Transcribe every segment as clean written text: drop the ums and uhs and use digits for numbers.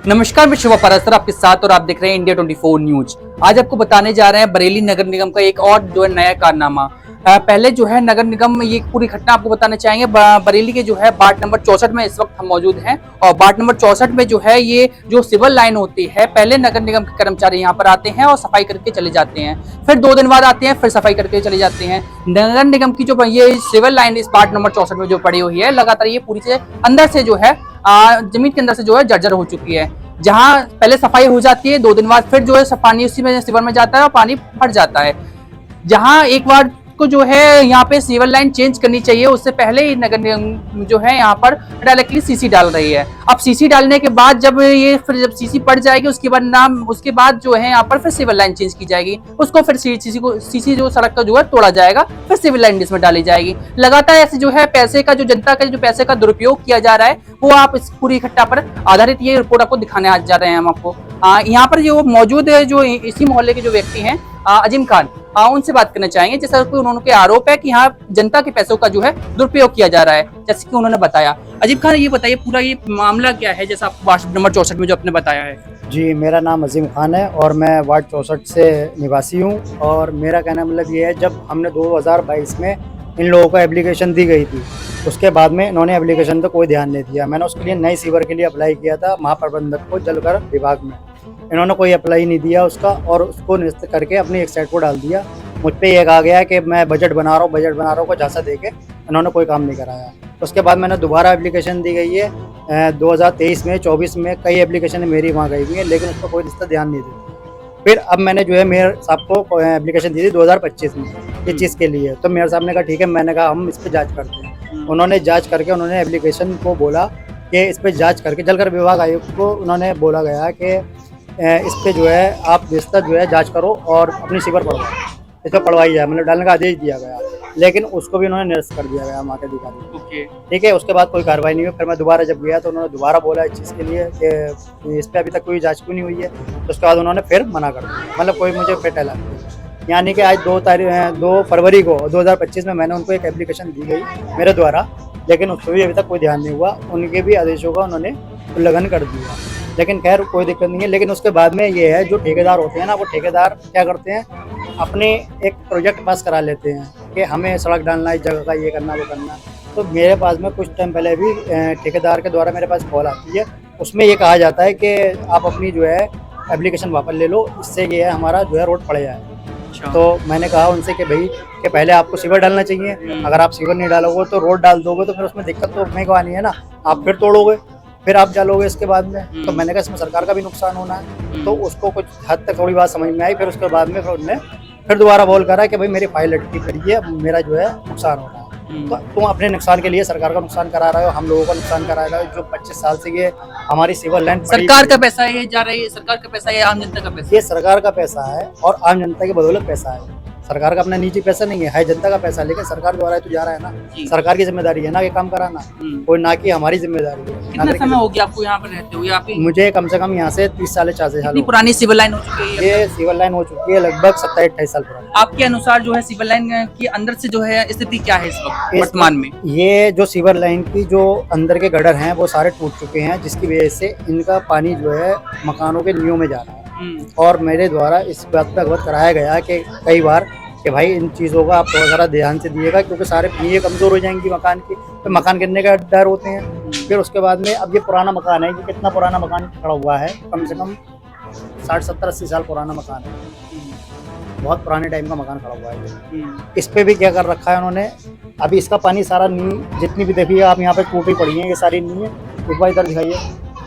नमस्कार, मैं शिवा पारासर आपके साथ और आप देख रहे हैं इंडिया 24 न्यूज। आज आपको बताने जा रहे हैं बरेली नगर निगम का एक और जो है नया कारनामा। पहले जो है नगर निगम ये पूरी घटना आपको बताना चाहेंगे। बरेली के जो है वार्ड नंबर 64 में इस वक्त हम मौजूद हैं और वार्ड नंबर 64 में जो है ये जो सिविल लाइन होती है, पहले नगर निगम के कर्मचारी यहाँ पर आते हैं और सफाई करके चले जाते हैं, फिर 2 दिन बाद आते हैं, फिर सफाई करके चले जाते हैं। नगर निगम की जो ये सिविल लाइन इस वार्ड नंबर 64 में जो पड़ी हुई है, लगातार ये पूरी से अंदर से जो है जमीन के अंदर से जो है जर्जर हो चुकी है। जहां पहले सफाई हो जाती है, 2 दिन बाद फिर जो है पानी उसी में सिवर में जाता है और पानी फट जाता है। जहां एक बार को जो है यहाँ पे सिविल लाइन चेंज करनी चाहिए, उससे पहले ही नगर निगम जो है यहाँ पर डायरेक्टली सीसी डाल रही है। अब सीसी डालने के बाद जब सीसी पड़ जाएगी, उसके बाद जो है यहाँ पर फिर सिविल लाइन चेंज की जाएगी, उसको फिर सीसी जो सड़क का जो है तोड़ा जाएगा, फिर सिविल लाइन इसमें डाली जाएगी। लगातार ऐसे जो है पैसे का जो जनता का जो पैसे का दुरुपयोग किया जा रहा है, वो आप इस पूरी घटना पर आधारित ये रिपोर्ट आपको दिखाने आ जा रहे हैं हम आपको। यहाँ पर जो मौजूद है जो इसी मोहल्ले के जो व्यक्ति हैं अजीम खान, उनसे बात करना चाहेंगे। जैसा कि उन्होंने आरोप है कि यहाँ जनता के पैसों का जो है दुरुपयोग किया जा रहा है, जैसे कि उन्होंने बताया। अजीम खान, ये बताइए पूरा ये मामला क्या है, जैसा आप वार्ड नंबर 64 में जो आपने बताया है। जी, मेरा नाम अजीम खान है और मैं वार्ड 64 से निवासी हूँ। और मेरा कहना मतलब ये है, जब हमने 2022 में इन लोगों को एप्लीकेशन दी गई थी, उसके बाद में इन्होंने एप्लीकेशन पे कोई ध्यान नहीं दिया। मैंने उसके लिए नई सीवर के लिए अप्लाई किया था महाप्रबंधक को जल कर विभाग में, इन्होंने कोई अप्लाई नहीं दिया उसका, और उसको निरस्त करके अपनी एक साइड को डाल दिया। मुझ पे ये कहा गया कि मैं बजट बना रहा हूँ को झांसा दे के इन्होंने कोई काम नहीं कराया। उसके बाद मैंने दोबारा एप्लीकेशन दी गई है 2023 में, 24 में कई एप्लीकेशन मेरी वहाँ गई हुई है, लेकिन उसको कोई रिश्ता ध्यान नहीं देता। फिर अब मैंने जो है मेयर साहब को एप्लीकेशन दी थी 2025 में इस चीज़ के लिए, तो मेयर साहब ने कहा ठीक है, मैंने कहा हम इस पर जाँच करते हैं। उन्होंने जाँच करके उन्होंने एप्लीकेशन को बोला कि इस पर जाँच करके जलकर विभाग आयुक्त को उन्होंने बोला गया कि इस पर जो है आप विस्तार जो है जाँच करो और अपनी सीवर पढ़वाओ, इस पर पढ़वाई जाए, मतलब डालने का आदेश दिया गया, लेकिन उसको भी उन्होंने निरस्त कर दिया गया वहाँ के अधिकारी को। ठीक है, उसके बाद कोई कार्रवाई नहीं हुई। फिर मैं दोबारा जब गया तो उन्होंने दोबारा बोला इस चीज़ के लिए कि इस पर अभी तक कोई जांच क्यों नहीं हुई है, तो उसके बाद उन्होंने फिर मना कर दिया, मतलब कोई मुझे फिर टहला दिया। यानी कि आज 2 फरवरी को 2025 में मैंने उनको एक एप्लीकेशन दी गई मेरे द्वारा, लेकिन उस पर भी अभी तक कोई ध्यान नहीं हुआ, उनके भी आदेशों का उन्होंने उल्लंघन कर दिया। लेकिन खैर कोई दिक्कत नहीं है। लेकिन उसके बाद में ये है, जो ठेकेदार होते हैं ना, वो ठेकेदार क्या करते हैं, अपने एक प्रोजेक्ट पास करा लेते हैं कि हमें सड़क डालना, इस जगह का ये करना वो करना। तो मेरे पास में कुछ टाइम पहले भी ठेकेदार के द्वारा मेरे पास कॉल आती है, उसमें ये कहा जाता है कि आप अपनी जो है एप्लीकेशन वापस ले लो, इससे ये है हमारा जो है रोड पड़ जाए। तो मैंने कहा उनसे कि भाई कि पहले आपको सीवर डालना चाहिए, अगर आप सीवर नहीं डालोगे तो रोड डाल दोगे तो फिर उसमें दिक्कत तो मेरे को आनी है ना, आप फिर तोड़ोगे, फिर आप डालोगे इसके बाद में। तो मैंने कहा इसमें सरकार का भी नुकसान होना है। तो उसको कुछ हद तक थोड़ी बात समझ में आई। फिर उसके बाद में फिर उन्होंने फिर दोबारा बोल करा कि भाई मेरी फाइल अटकी पड़ी है, मेरा जो है नुकसान हो रहा है। तो तुम अपने नुकसान के लिए सरकार का नुकसान करा रहे हो, हम लोगों का नुकसान करा रहे हो। जो 25 साल से ये हमारी सिविल लाइन सरकार का पैसा है, ये जा रही है, सरकार का पैसा है, आम जनता का पैसा, ये सरकार का पैसा है और आम जनता की बदौलत पैसा है। सरकार का अपना निजी पैसा नहीं है जनता का पैसा, लेकिन सरकार द्वारा तो जा रहा है ना, सरकार की जिम्मेदारी है ना ये काम कराना, और ना कि हमारी जिम्मेदारी है। कितना समय हो गया आपको यहाँ पर रहते हुए? आप मुझे कम से कम यहाँ से 30 साल 40 साल। पुरानी सिविल लाइन हो चुकी है ये सिविल लाइन हो चुकी है लगभग 27-28 साल पुरानी। आपके अनुसार जो है सिविल लाइन के अंदर से जो है स्थिति क्या है इस वक्त वर्तमान में? ये जो सिविल लाइन की जो अंदर के गटर हैं वो सारे टूट चुके हैं, जिसकी वजह से इनका पानी जो है मकानों के नींव में जा रहा है। और मेरे द्वारा इस बात पर अवगत कराया गया कि कई बार कि भाई इन चीज़ों का आप थोड़ा ज़रा ध्यान से दिएगा, क्योंकि सारे नींवें कमज़ोर हो जाएंगी मकान की, तो मकान गिरने का डर होते हैं। फिर उसके बाद में अब ये पुराना मकान है, ये कितना पुराना मकान खड़ा हुआ है, कम से कम 60-70-80 साल पुराना मकान है, बहुत पुराने टाइम का मकान खड़ा हुआ है। इस पे भी क्या कर रखा है उन्होंने, अभी इसका पानी सारा नींव जितनी भी देखिए आप यहाँ पे टूटी पड़ी है, ये सारी नींव एक बार इधर दिखाइए,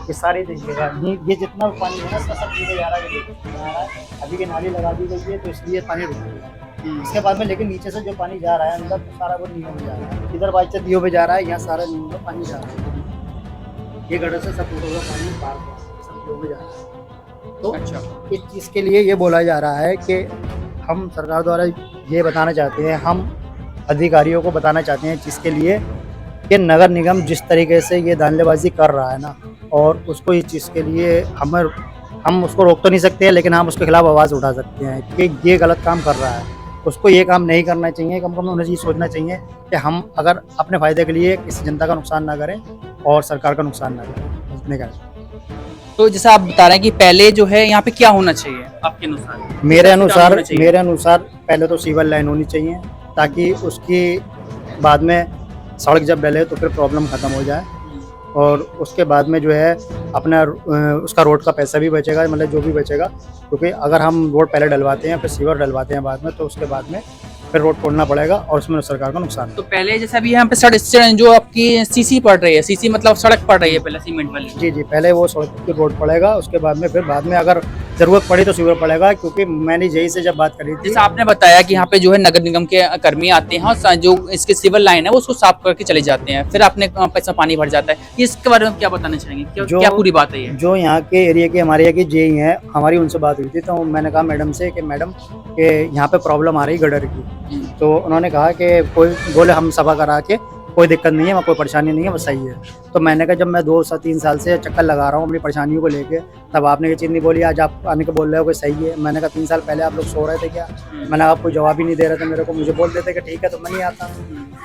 ये सारी देखिएगा नींव, ये जितना भी पानी है ना इसका सब नीचे जा रहा है। अभी की नाली लगा दी गई है तो इसलिए पानी रुक गया है। इसके बाद में लेकिन नीचे से जो पानी जा रहा है अंदर, तो सारा वो नींव में जा रहा है। इधर बाइक से नींव में जा रहा है, यहाँ सारा नींव में पानी जा रहा है। ये गटर से सब टूटा हुआ पानी बाहर सब नींव में जा रहा है। तो अच्छा, इस चीज़ के लिए ये बोला जा रहा है कि हम सरकार द्वारा ये बताना चाहते हैं, हम अधिकारियों को बताना चाहते हैं इस चीज़ के लिए कि नगर निगम जिस तरीके से ये धांधलीबाजी कर रहा है ना, और उसको इस चीज़ के लिए हम उसको रोक तो नहीं सकते हैं, लेकिन हम उसके खिलाफ आवाज़ उठा सकते हैं कि ये गलत काम कर रहा है। उसको ये काम नहीं करना चाहिए। कम से कम उन्हें ये सोचना चाहिए कि हम अगर अपने फ़ायदे के लिए किसी जनता का नुकसान ना करें और सरकार का नुकसान ना करें। तो जैसा आप बता रहे हैं कि पहले जो है यहाँ पे क्या होना चाहिए आपके अनुसार? मेरे क्या होना अनुसार चाहिए? मेरे अनुसार पहले तो सीवर लाइन होनी चाहिए, ताकि उसकी बाद में सड़क जब डले तो फिर प्रॉब्लम ख़त्म हो जाए। और उसके बाद में जो है अपना उसका रोड का पैसा भी बचेगा, मतलब जो भी बचेगा, क्योंकि अगर हम रोड पहले डलवाते हैं फिर सीवर डलवाते हैं बाद में, तो उसके बाद में फिर रोड तोड़ना पड़ेगा और उसमें सरकार का नुकसान है। तो पहले जैसा भी यहाँ पे सड़क जो आपकी सीसी पड़ रही है, सीसी मतलब सड़क पड़ रही है पहले सीमेंट वाली। जी जी, पहले वो सड़क की रोड पड़ेगा, उसके बाद में फिर बाद में अगर ज़रूरत पड़ी तो सीवर पड़ेगा, क्योंकि मैंने यही से जब बात करी थी। जैसा आपने बताया कि यहाँ पे जो है नगर निगम के कर्मी आते हैं और जो इसके सिविल लाइन है वो उसको साफ करके चले जाते हैं, फिर आपने पैसा पानी भर जाता है। इसके बारे में क्या बताना चाहेंगे, क्या पूरी बात है ये? जो यहाँ के एरिया के हमारे यहाँ की जेई हैं, हमारी उनसे बात हुई थी, तो मैंने कहा मैडम से कि मैडम कि यहाँ पे प्रॉब्लम आ रही गटर की। तो उन्होंने कहा कि कोई बोले हम सफा करा के कोई दिक्कत नहीं है, वहाँ कोई परेशानी नहीं है, बस सही है। तो मैंने कहा जब मैं 2 से 3 साल से चक्कर लगा रहा हूँ अपनी परेशानियों को लेके, तब आपने ये चीज़ नहीं बोली, आज आप आने के बोल रहे हो कि सही है। मैंने कहा 3 साल पहले आप लोग सो रहे थे क्या? मैंने कहा आप कोई जवाब ही नहीं दे रहे थे मेरे को, मुझे बोल देते कि ठीक है तो मैं नहीं आता।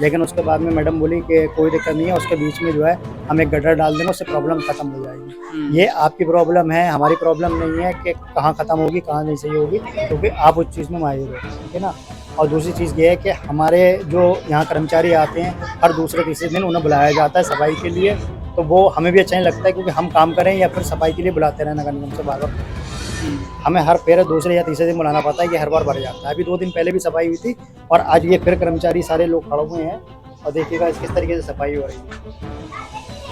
लेकिन उसके बाद में मैडम बोली कि कोई दिक्कत नहीं है, उसके बीच में जो है हम एक गटर डाल देंगे, उससे प्रॉब्लम खत्म हो जाएगी। ये आपकी प्रॉब्लम है, हमारी प्रॉब्लम नहीं है कि कहाँ खत्म होगी कहाँ नहीं सही होगी, क्योंकि आप उस चीज़ में माहिर हो, ठीक है ना। और दूसरी चीज़ ये है कि हमारे जो यहाँ कर्मचारी आते हैं हर दूसरे तीसरे दिन उन्हें बुलाया जाता है सफाई के लिए, तो वो हमें भी अच्छा नहीं लगता है, क्योंकि हम काम करें या फिर सफाई के लिए बुलाते रहें नगर निगम से बार बार। हमें हर फिर दूसरे या तीसरे दिन बुलाना पड़ता है, कि हर बार बढ़ जाता है। अभी 2 दिन पहले भी सफाई हुई थी और आज ये फिर कर्मचारी सारे लोग खड़े हुए हैं और देखिएगा किस तरीके से सफाई हो रही है।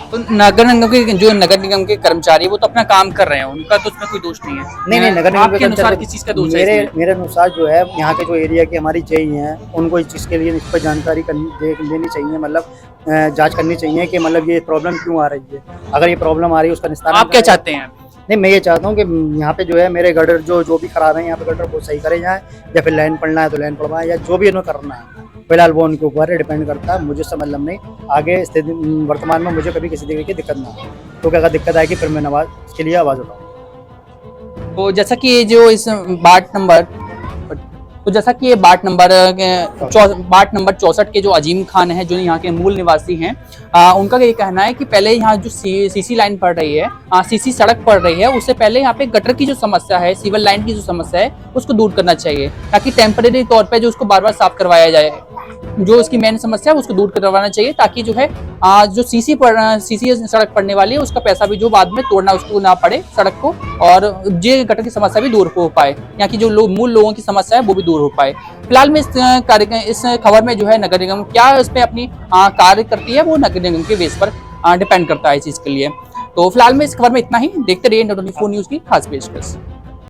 तो नगर निगम के कर्मचारी वो तो अपना काम कर रहे हैं, उनका तो उसमें कोई दोष नहीं है। नहीं, नगर निगम आपके के अनुसार कर्मचारी- किस चीज का दोष है इसमें? मेरे अनुसार जो है यहाँ के जो एरिया की हमारी जेई हैं, उनको इस चीज़ के लिए इस पर जानकारी लेनी चाहिए, मतलब जांच करनी चाहिए कि मतलब ये प्रॉब्लम क्यों आ रही है। अगर ये प्रॉब्लम आ रही है उसका निस्तारण आप क्या चाहते हैं? नहीं, मैं ये चाहता हूँ कि यहाँ पे जो है मेरे गटर जो भी खराब है यहाँ पे गटर वो सही करे जाए, या फिर लाइन पड़ना है तो लाइन पड़वाएं, या जो भी इन्हें करना है। फिलहाल वो उनके ऊपर डिपेंड करता है, मुझे समझ नहीं। आगे स्थिति वर्तमान में मुझे कभी किसी तरीके की दिक्कत ना हो, क्योंकि अगर दिक्कत आएगी फिर मैं इसके लिए आवाज़ उठाऊँ। तो जैसा कि ये जो इस बाट नंबर 64 के जो अजीम खान है, जो यहाँ के मूल निवासी हैं, उनका ये कहना है कि पहले यहाँ जो सीसी लाइन पड़ रही है, सीसी सड़क पड़ रही है, उससे पहले यहाँ पे गटर की जो समस्या है, सिविल लाइन की जो समस्या है, उसको दूर करना चाहिए, ताकि टेम्परेरी तौर पे जो उसको बार बार साफ करवाया जाए। जो उसकी मेन समस्या है उसको दूर करवाना चाहिए, ताकि जो है जो सीसी सड़क पड़ने वाली है उसका पैसा भी जो बाद में तोड़ना उसको ना पड़े सड़क को, और ये गटर की समस्या भी दूर हो पाए, यहाँ की जो मूल लोगों की समस्या है वो भी दूर हो पाए। फिलहाल में इस खबर में जो है नगर निगम क्या उसमें अपनी कार्य करती है, वो नगर निगम के बेस पर डिपेंड करता है इस चीज के लिए। तो फिलहाल में इस खबर में इतना ही। देखते रहिए इंडिया 24 न्यूज की खास पेशकश।